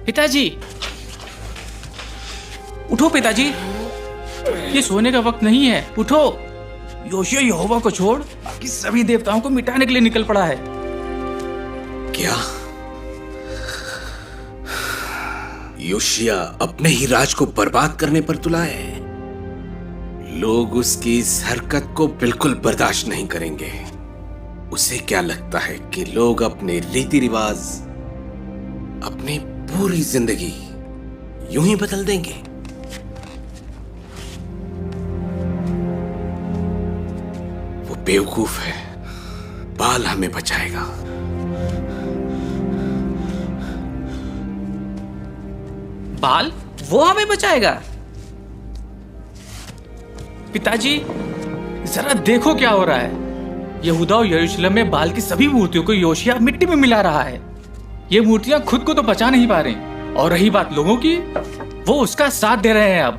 [SPEAKER 12] पिताजी, उठो पिताजी, ये सोने का वक्त नहीं है। उठो। योशिया यहोवा को छोड़ बाकी सभी देवताओं को मिटाने के लिए निकल पड़ा है।
[SPEAKER 8] क्या योशिया अपने ही राज को बर्बाद करने पर तुला है? लोग उसकी इस हरकत को बिल्कुल बर्दाश्त नहीं करेंगे। उसे क्या लगता है कि लोग अपने रीति रिवाज, अपनी पूरी जिंदगी यूं ही बदल देंगे? वो बेवकूफ है। बाल हमें बचाएगा।
[SPEAKER 12] बाल? वो हमें बचाएगा? पिताजी, जरा देखो क्या हो रहा है। यहूदा और यरूशलेम में बाल की सभी मूर्तियों को योशिया मिट्टी में मिला रहा है। ये मूर्तियां खुद को तो बचा नहीं पा रही, और रही बात लोगों की, वो उसका साथ दे रहे हैं। अब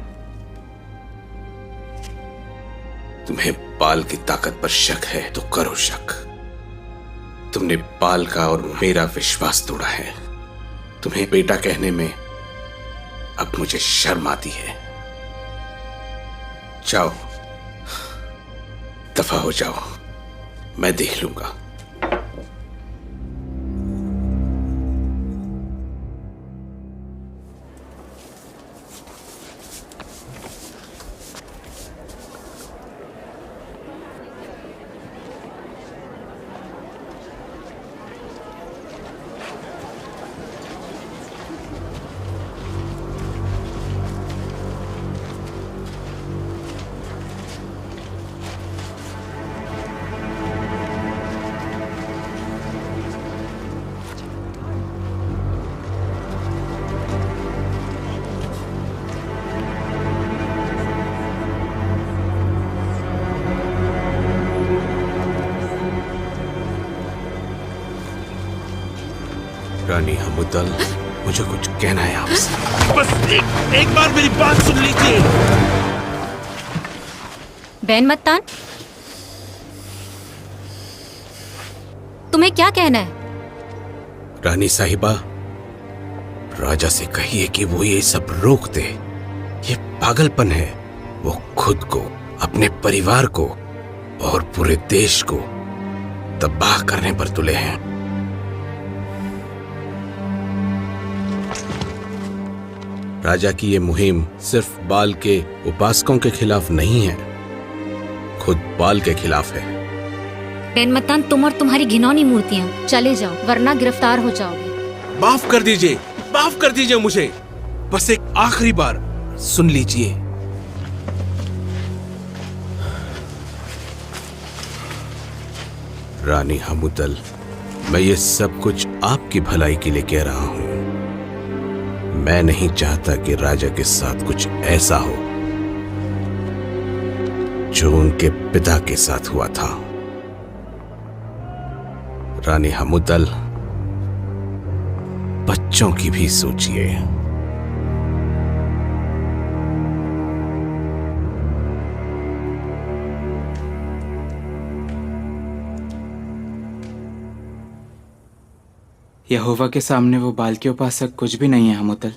[SPEAKER 8] तुम्हें बाल की ताकत पर शक है तो करो शक। तुमने बाल का और मेरा विश्वास तोड़ा है, तुम्हें बेटा कहने में अब मुझे शर्म आती है। जाओ, दफा हो जाओ, मैं देख लूंगा। रानी हमूतल, मुझे कुछ कहना है आपसे।
[SPEAKER 14] बस एक बार मेरी बात सुन लीजिए।
[SPEAKER 13] बैन मत्तान, तुम्हें क्या कहना है?
[SPEAKER 8] रानी साहिबा, राजा से कहिए कि वो ये सब रोक दे। ये पागलपन है। वो खुद को, अपने परिवार को और पूरे देश को तबाह करने पर तुले हैं। राजा की ये मुहिम सिर्फ बाल के उपासकों के खिलाफ नहीं है, खुद बाल के खिलाफ है।
[SPEAKER 13] बैन मत्तान, तुम और तुम्हारी घिनौनी मूर्तियां चले जाओ, वरना गिरफ्तार हो जाओगे।
[SPEAKER 14] माफ कर दीजिए मुझे। बस एक आखिरी बार सुन लीजिए।
[SPEAKER 8] रानी हमूतल, मैं ये सब कुछ आपकी भलाई के लिए कह रहा हूं। मैं नहीं चाहता कि राजा के साथ कुछ ऐसा हो जो उनके पिता के साथ हुआ था। रानी हमूतल, बच्चों की भी सोचिए।
[SPEAKER 11] यहोवा के सामने वो बाल के उपासक कुछ भी नहीं है हमूतल।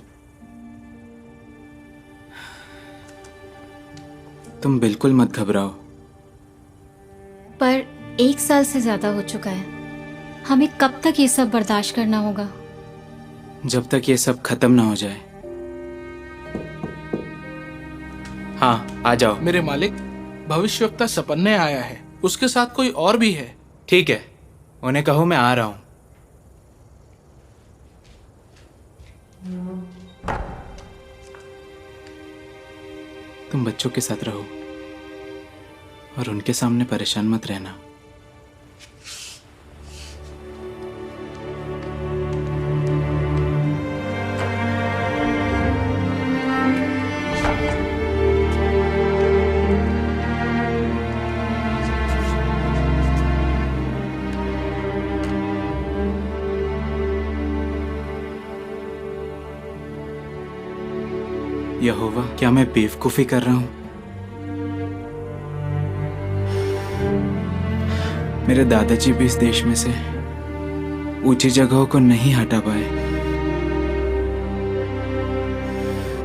[SPEAKER 11] तुम बिल्कुल मत घबराओ।
[SPEAKER 13] पर 1 साल से ज्यादा हो चुका है, हमें कब तक ये सब बर्दाश्त करना होगा?
[SPEAKER 11] जब तक ये सब खत्म ना हो जाए। हाँ, आ जाओ।
[SPEAKER 6] मेरे मालिक, भविष्यवक्ता सपन्ने आया है, उसके साथ कोई और भी है।
[SPEAKER 11] ठीक है, उन्हें कहो मैं आ रहा हूं। तुम बच्चों के साथ रहो और उनके सामने परेशान मत रहना। यहोवा, क्या मैं बेवकूफी कर रहा हूं? मेरे दादाजी भी इस देश में से ऊंची जगहों को नहीं हटा पाए,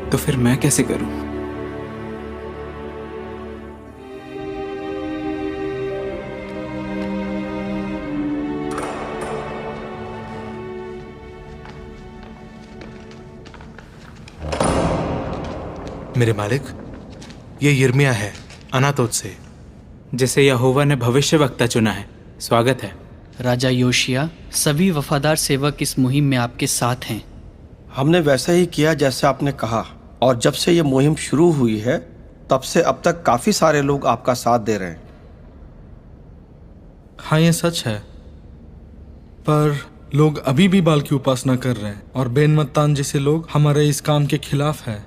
[SPEAKER 11] तो फिर मैं कैसे करूं?
[SPEAKER 3] मेरे मालिक, ये यिर्मयाह है, अनातोत से,
[SPEAKER 11] जिसे यहोवा ने भविष्यवक्ता चुना है। स्वागत है।
[SPEAKER 15] राजा योशिया, सभी वफादार सेवक इस मुहिम में आपके साथ हैं।
[SPEAKER 16] हमने वैसा ही किया जैसे आपने कहा, और जब से ये मुहिम शुरू हुई है तब से अब तक काफी सारे लोग आपका साथ दे रहे हैं।
[SPEAKER 17] हाँ, ये सच है, पर लोग अभी भी बाल की उपासना कर रहे हैं और बेन मत्तान जैसे लोग हमारे इस काम के खिलाफ हैं।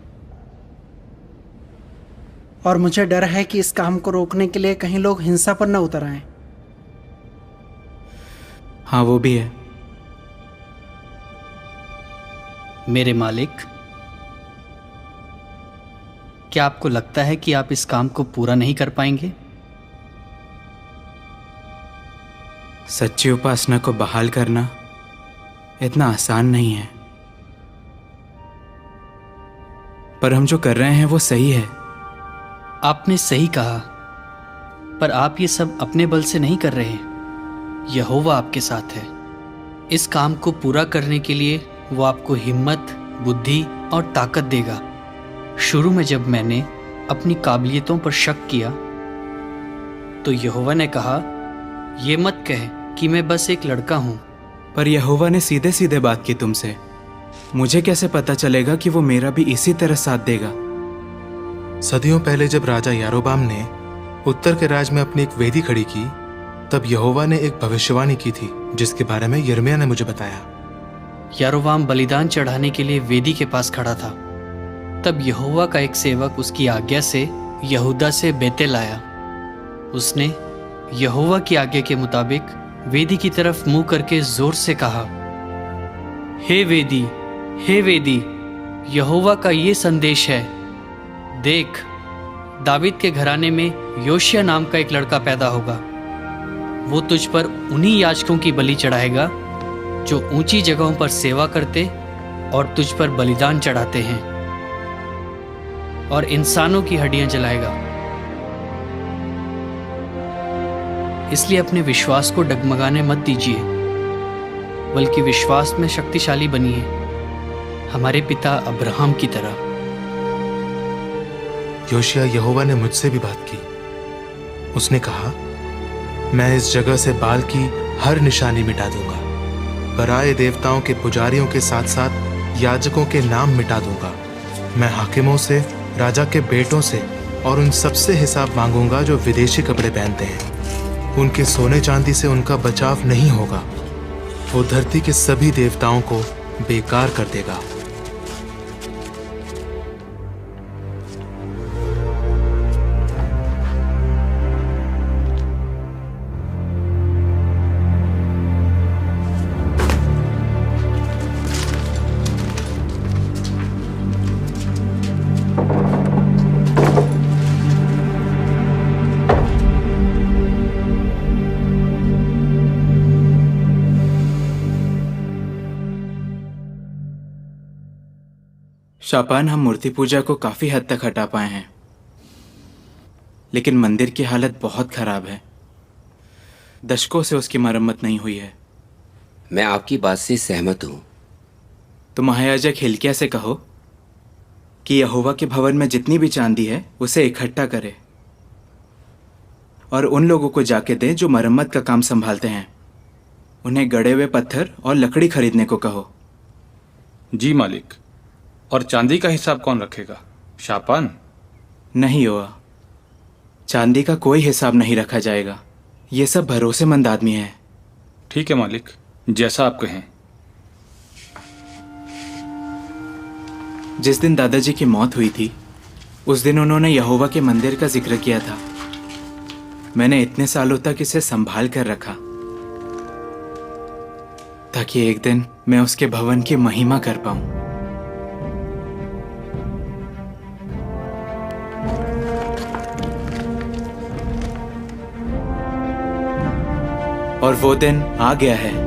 [SPEAKER 6] और मुझे डर है कि इस काम को रोकने के लिए कहीं लोग हिंसा पर न उतर आएं।
[SPEAKER 11] हाँ, वो भी है।
[SPEAKER 15] मेरे मालिक, क्या आपको लगता है कि आप इस काम को पूरा नहीं कर पाएंगे?
[SPEAKER 11] सच्ची उपासना को बहाल करना इतना आसान नहीं है। पर हम जो कर रहे हैं वो सही है।
[SPEAKER 15] आपने सही कहा, पर आप ये सब अपने बल से नहीं कर रहे। यहोवा आपके साथ है। इस काम को पूरा करने के लिए वो आपको हिम्मत, बुद्धि और ताकत देगा। शुरू में जब मैंने अपनी काबिलियतों पर शक किया तो यहोवा ने कहा, ये मत कह कि मैं बस एक लड़का हूं।
[SPEAKER 11] पर यहोवा ने सीधे सीधे बात की तुमसे। मुझे कैसे पता चलेगा कि वो मेरा भी इसी तरह साथ देगा?
[SPEAKER 3] सदियों पहले जब राजा यारोबाम ने उत्तर के राज में अपनी एक वेदी खड़ी की, तब यहोवा ने एक भविष्यवाणी की थी जिसके बारे में यिर्मयाह ने मुझे बताया।
[SPEAKER 15] यारोबाम बलिदान चढ़ाने के लिए वेदी के पास खड़ा था। तब यहोवा का एक सेवक उसकी आज्ञा से यहूदा से बेतेल आया। उसने यहोवा की आज्ञा के मुताबिक वेदी की तरफ मुंह करके जोर से कहा, हे वेदी, यहोवा का ये संदेश है, देख, दावीद के घराने में योशिया नाम का एक लड़का पैदा होगा। वो तुझ पर उन्हीं याजकों की बलि चढ़ाएगा जो ऊंची जगहों पर सेवा करते और तुझ पर बलिदान चढ़ाते हैं, और इंसानों की हड्डियां जलाएगा। इसलिए अपने विश्वास को डगमगाने मत दीजिए, बल्कि विश्वास में शक्तिशाली बनिए, हमारे पिता अब्राहम की तरह।
[SPEAKER 3] योशिया, यहोवा ने मुझसे भी बात की। उसने कहा, मैं इस जगह से बाल की हर निशानी मिटा दूंगा, पराए देवताओं के पुजारियों के साथ साथ याजकों के नाम मिटा दूंगा। मैं हाकिमों से, राजा के बेटों से और उन सबसे हिसाब मांगूंगा जो विदेशी कपड़े पहनते हैं। उनके सोने चांदी से उनका बचाव नहीं होगा। वो धरती के सभी देवताओं को बेकार कर देगा।
[SPEAKER 11] शापान, हम मूर्ति पूजा को काफी हद तक हटा पाए हैं, लेकिन मंदिर की हालत बहुत खराब है। दशकों से उसकी मरम्मत नहीं हुई है।
[SPEAKER 18] मैं आपकी बात से सहमत हूं।
[SPEAKER 11] तो महायाजक हिल्किय्याह से कहो कि यहोवा के भवन में जितनी भी चांदी है उसे इकट्ठा करे और उन लोगों को जाके दे जो मरम्मत का काम संभालते हैं। उन्हें गड़े हुए पत्थर और लकड़ी खरीदने को कहो।
[SPEAKER 19] जी मालिक। और चांदी का हिसाब कौन रखेगा? शापान?
[SPEAKER 11] नहीं हुआ, चांदी का कोई हिसाब नहीं रखा जाएगा। ये सब भरोसेमंद आदमी है।
[SPEAKER 19] ठीक है मालिक, जैसा आप कहें।
[SPEAKER 11] जिस दिन दादाजी की मौत हुई थी उस दिन उन्होंने यहोवा के मंदिर का जिक्र किया था। मैंने इतने सालों तक इसे संभाल कर रखा ताकि एक दिन मैं उसके भवन की महिमा कर पाऊं। और वो दिन आ गया है।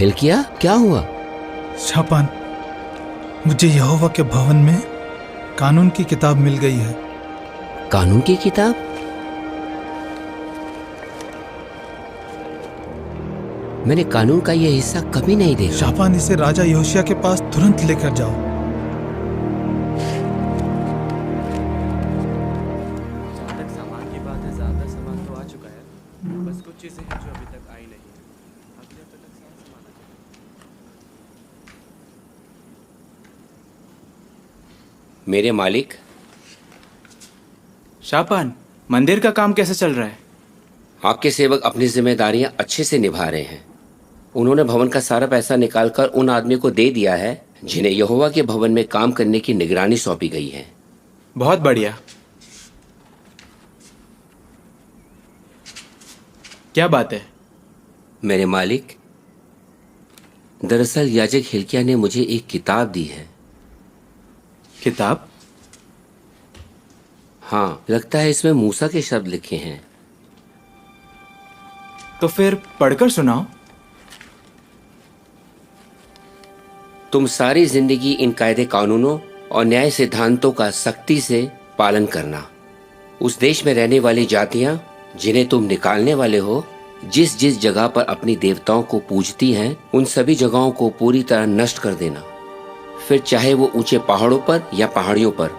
[SPEAKER 18] हिल्किया, क्या हुआ?
[SPEAKER 20] शापान, मुझे यहोवा के भवन में कानून की किताब मिल गई है।
[SPEAKER 18] कानून की किताब? मैंने कानून का यह हिस्सा कभी नहीं देखा।
[SPEAKER 20] शापान, इसे राजा यहोशिया के पास तुरंत लेकर जाओ।
[SPEAKER 11] सामान की बात है, ज्यादा सामान तो आ चुका है, बस कुछ चीजें हैं जो अभी तक आई नहीं है। अगले हफ्ते तक सारा सामान आ जाएगा।
[SPEAKER 18] मेरे मालिक।
[SPEAKER 11] शापान, मंदिर का काम कैसे चल रहा है?
[SPEAKER 18] आपके सेवक अपनी जिम्मेदारियां अच्छे से निभा रहे हैं। उन्होंने भवन का सारा पैसा निकालकर उन आदमी को दे दिया है जिन्हें यहोवा के भवन में काम करने की निगरानी सौंपी गई है।
[SPEAKER 11] बहुत बढ़िया। क्या बात है?
[SPEAKER 18] मेरे मालिक, दरअसल याजक हिल्किया ने मुझे एक किताब दी है।
[SPEAKER 11] किताब?
[SPEAKER 18] हाँ, लगता है इसमें मूसा के शब्द लिखे हैं।
[SPEAKER 11] तो फिर पढ़कर सुनाओ।
[SPEAKER 18] तुम सारी जिंदगी इन कायदे कानूनों और न्याय सिद्धांतों का सख्ती से पालन करना। उस देश में रहने वाली जातियां जिन्हें तुम निकालने वाले हो, जिस जिस जगह पर अपनी देवताओं को पूजती हैं, उन सभी जगहों को पूरी तरह नष्ट कर देना। फिर चाहे वो ऊंचे पहाड़ों पर या पहाड़ियों पर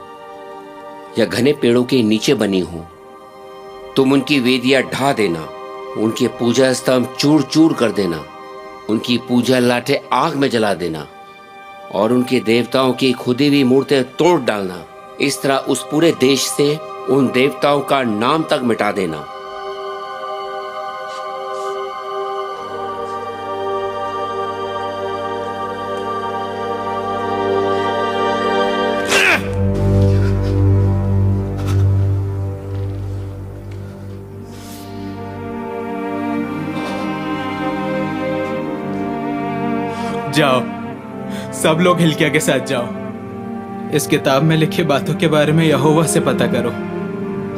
[SPEAKER 18] या घने पेड़ों के नीचे बनी हो, तुम उनकी वेदियां ढा देना, उनके पूजा स्तंभ चूर चूर कर देना, उनकी पूजा लाठें आग में जला देना और उनके देवताओं की खुदी हुई मूर्तें तोड़ डालना। इस तरह उस पूरे देश से उन देवताओं का नाम तक मिटा देना।
[SPEAKER 11] जाओ, सब लोग हिल्किया के साथ जाओ। इस किताब में लिखी बातों के बारे में यहोवा से पता करो।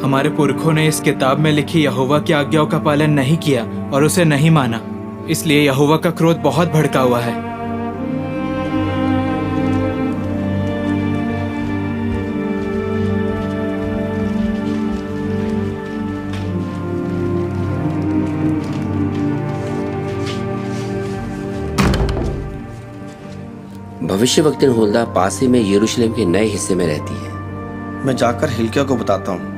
[SPEAKER 11] हमारे पुरखों ने इस किताब में लिखी यहोवा की आज्ञाओं का पालन नहीं किया और उसे नहीं माना, इसलिए यहोवा का क्रोध बहुत भड़का हुआ है।
[SPEAKER 18] भविष्यवक्ता हुल्दा पास ही में यरूशलेम के नए हिस्से में रहती है।
[SPEAKER 16] मैं जाकर हिल्किया को बताता हूँ।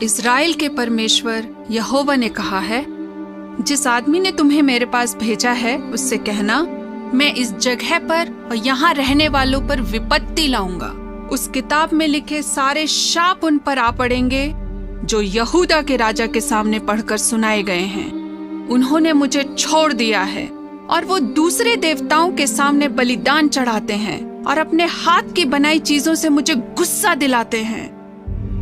[SPEAKER 21] इस्राएल के परमेश्वर यहोवा ने कहा है, जिस आदमी ने तुम्हें मेरे पास भेजा है उससे कहना, मैं इस जगह पर और यहाँ रहने वालों पर विपत्ति लाऊंगा। उस किताब में लिखे सारे शाप उन पर आ पड़ेंगे जो यहूदा के राजा के सामने पढ़कर सुनाए गए हैं। उन्होंने मुझे छोड़ दिया है और वो दूसरे देवताओं के सामने बलिदान चढ़ाते हैं और अपने हाथ की बनाई चीजों से मुझे गुस्सा दिलाते हैं।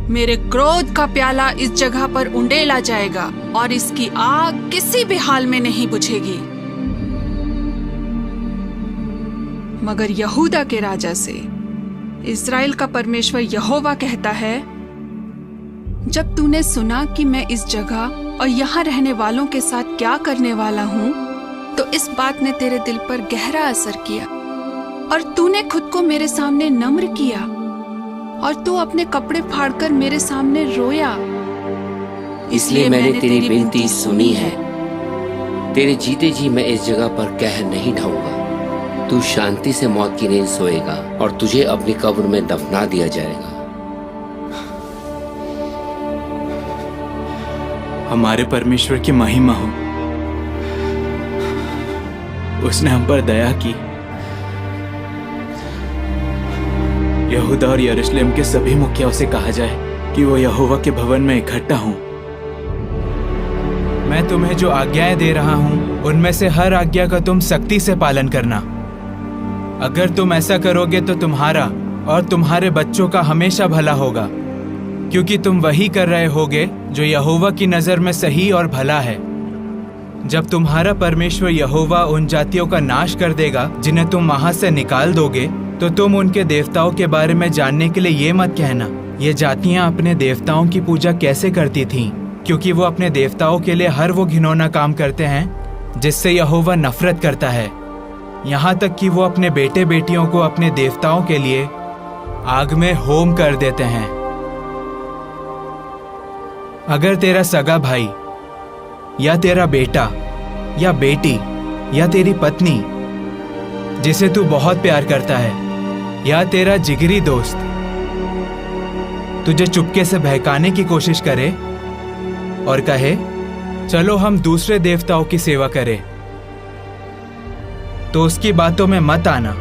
[SPEAKER 21] मेरे क्रोध का प्याला इस जगह पर उंडेला जाएगा और इसकी आग किसी भी हाल में नहीं बुझेगी। मगर यहूदा के राजा से इस्राएल का परमेश्वर यहोवा कहता है, जब तूने सुना कि मैं इस जगह और यहाँ रहने वालों के साथ क्या करने वाला हूँ, तो इस बात ने तेरे दिल पर गहरा असर किया और तूने खुद को मेरे सामने नम्र किया और तू अपने कपड़े फाड़कर मेरे सामने रोया।
[SPEAKER 18] इसलिए मैंने तेरी विनती सुनी है। तेरे जीते जी मैं इस जगह पर कहर नहीं ढाऊंगा। तू शांति से मौत की नींद सोएगा और तुझे अपनी कब्र में दफना दिया जाएगा।
[SPEAKER 11] हमारे परमेश्वर की महिमा हो। उसने हम पर दया की। यहूदा और यरूशलेम के सभी मुखियाओं से कहा जाए कि वो यहोवा के भवन में इकट्ठा हों। मैं तुम्हें जो आज्ञाएं दे रहा हूं, उनमें से हर आज्ञा का तुम सख्ती से पालन करना। अगर तुम ऐसा करोगे तो तुम्हारा और तुम्हारे बच्चों का हमेशा भला होगा, क्योंकि तुम वही कर रहे होगे जो यहोवा की नज़र में सही और भला है। जब तुम्हारा परमेश्वर यहोवा उन जातियों का नाश कर देगा जिन्हें तुम वहां से निकाल दोगे, तो तुम उनके देवताओं के बारे में जानने के लिए ये मत कहना, ये जातियां अपने देवताओं की पूजा कैसे करती थीं, क्योंकि वो अपने देवताओं के लिए हर वो घिनौना काम करते हैं जिससे यहोवा नफरत करता है, यहाँ तक कि वो अपने बेटे बेटियों को अपने देवताओं के लिए आग में होम कर देते हैं। अगर तेरा सगा भाई या तेरा बेटा या बेटी या तेरी पत्नी जिसे तू बहुत प्यार करता है या तेरा जिगरी दोस्त तुझे चुपके से बहकाने की कोशिश करे और कहे चलो हम दूसरे देवताओं की सेवा करें, तो उसकी बातों में मत आना,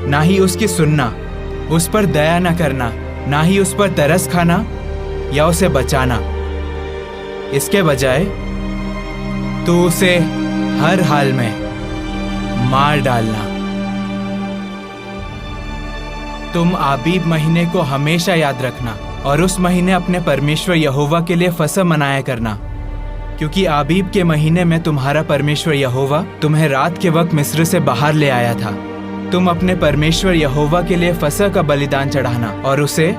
[SPEAKER 11] ना ही उसकी सुनना, उस पर दया न करना, ना ही उस पर तरस खाना या उसे बचाना। इसके बजाय तू उसे हर हाल में मार डालना। तुम आबीब महीने को हमेशा याद रखना और उस महीने अपने परमेश्वर यहोवा के लिए फसह मनाया करना, क्योंकि आबीब के महीने में तुम्हारा परमेश्वर यहोवा तुम्हें रात के वक्त मिस्र से बाहर ले आया था। तुम अपने परमेश्वर यहोवा के लिए फसह का बलिदान चढ़ाना और उसे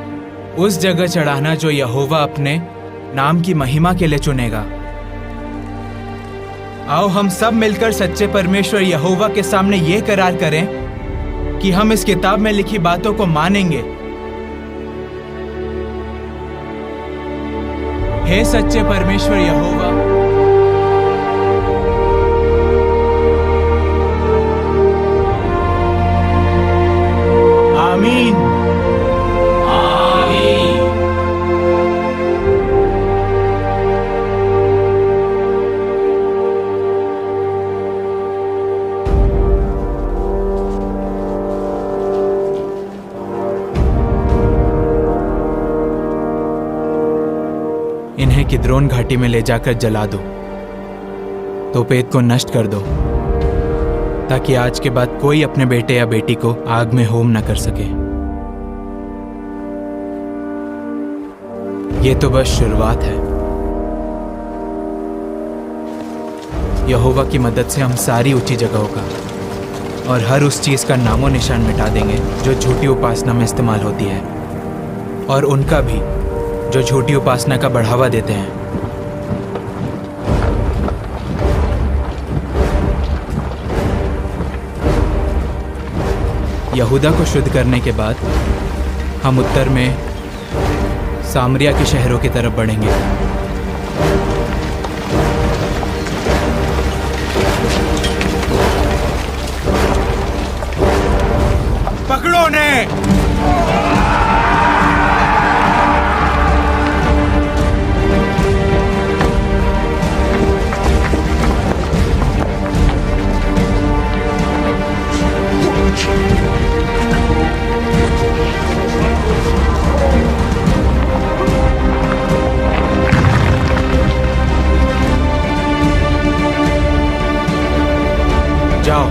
[SPEAKER 11] उस जगह चढ़ाना जो यहोवा अपने नाम की महिमा के लिए चुनेगा। आओ हम सब मिलकर सच्चे परमेश्वर यहोवा के सामने ये करार करें कि हम इस किताब में लिखी बातों को मानेंगे। हे सच्चे परमेश्वर यहोवा, आमीन आमीन। इन्हें किद्रोन घाटी में ले जाकर जला दो, तोपेत को नष्ट कर दो, ताकि आज के बाद कोई अपने बेटे या बेटी को आग में होम न कर सके। ये तो बस शुरुआत है। यहोवा की मदद से हम सारी ऊंची जगहों का और हर उस चीज का नामो निशान मिटा देंगे जो झूठी उपासना में इस्तेमाल होती है, और उनका भी जो झूठी उपासना का बढ़ावा देते हैं। यहूदा को शुद्ध करने के बाद हम उत्तर में सामरिया के शहरों की तरफ बढ़ेंगे।
[SPEAKER 10] पकड़ो ने।
[SPEAKER 11] जाओ।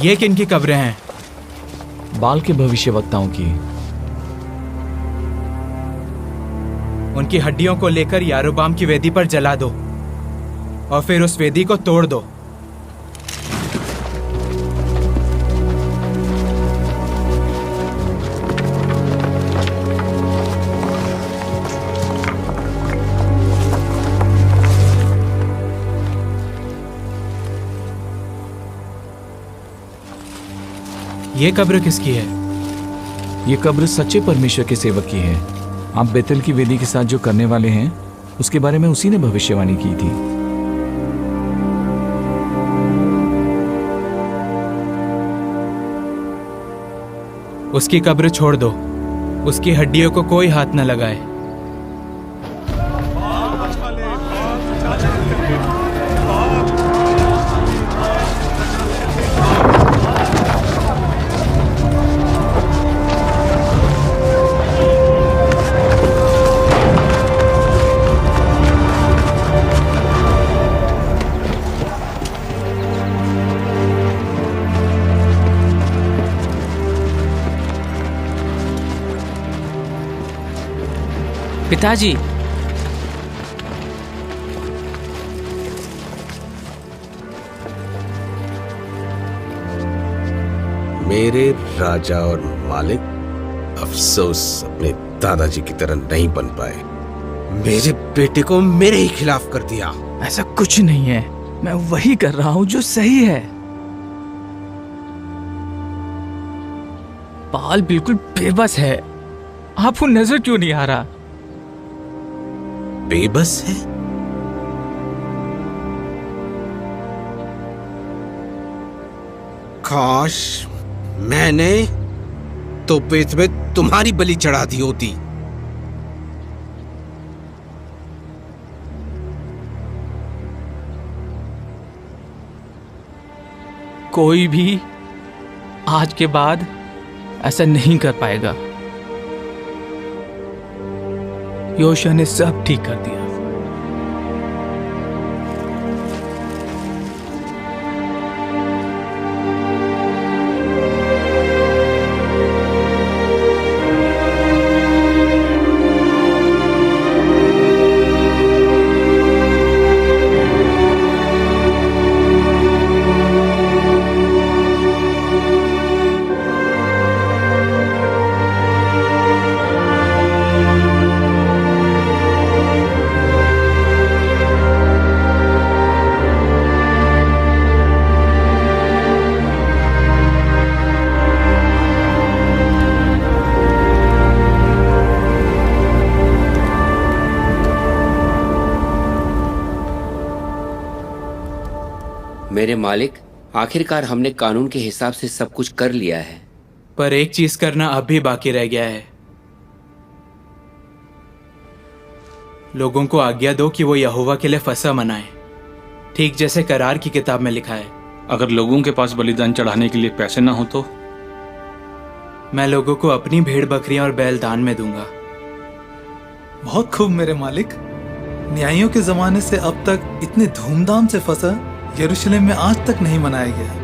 [SPEAKER 11] ये किनकी कब्रें हैं?
[SPEAKER 7] बाल के भविष्यवक्ताओं की।
[SPEAKER 11] उनकी हड्डियों को लेकर यारोबाम की वेदी पर जला दो और फिर उस वेदी को तोड़ दो। ये कब्र किसकी है?
[SPEAKER 7] ये कब्र सच्चे परमेश्वर के सेवक की है। आप बेतल की वेदी के साथ जो करने वाले हैं उसके बारे में उसी ने भविष्यवाणी की थी।
[SPEAKER 11] उसकी कब्र छोड़ दो, उसकी हड्डियों को कोई हाथ न लगाए।
[SPEAKER 12] पिताजी,
[SPEAKER 8] मेरे राजा और मालिक अफसोस अपने दादाजी की तरह नहीं बन पाए। मेरे बेटे को मेरे ही खिलाफ कर दिया।
[SPEAKER 12] ऐसा कुछ नहीं है, मैं वही कर रहा हूं जो सही है। बाल बिल्कुल बेबस है, आपको नजर क्यों नहीं आ रहा?
[SPEAKER 8] बेबस है? काश मैंने तो पेट में तुम्हारी बलि चढ़ा दी होती।
[SPEAKER 12] कोई भी आज के बाद ऐसा नहीं कर पाएगा। योशिया ने सब ठीक कर दिया।
[SPEAKER 18] मेरे मालिक, आखिरकार हमने कानून के हिसाब से सब कुछ कर लिया है।
[SPEAKER 11] पर एक चीज करना अब भी बाकी रह गया है। लोगों को आज्ञा दो कि वो यहोवा के लिए फसह मनाएं, ठीक जैसे करार की किताब में लिखा है।
[SPEAKER 19] अगर लोगों के पास बलिदान चढ़ाने के लिए पैसे ना हो तो?
[SPEAKER 11] मैं लोगों को अपनी भेड़ बकरियां और बैल दान में दूंगा।
[SPEAKER 20] बहुत खूब मेरे मालिक। न्यायियों के जमाने से अब तक इतने धूमधाम से फसह यरूशलेम में आज तक नहीं मनाया गया।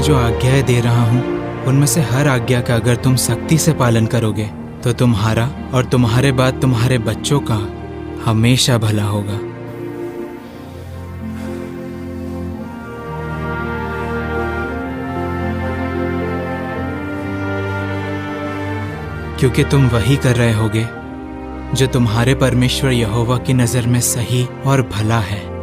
[SPEAKER 11] जो आज्ञाएं दे रहा हूं उनमें से हर आज्ञा का अगर तुम सख्ती से पालन करोगे तो तुम्हारा और तुम्हारे बाद तुम्हारे बच्चों का हमेशा भला होगा। क्योंकि तुम वही कर रहे होगे जो तुम्हारे परमेश्वर यहोवा की नज़र में सही और भला है।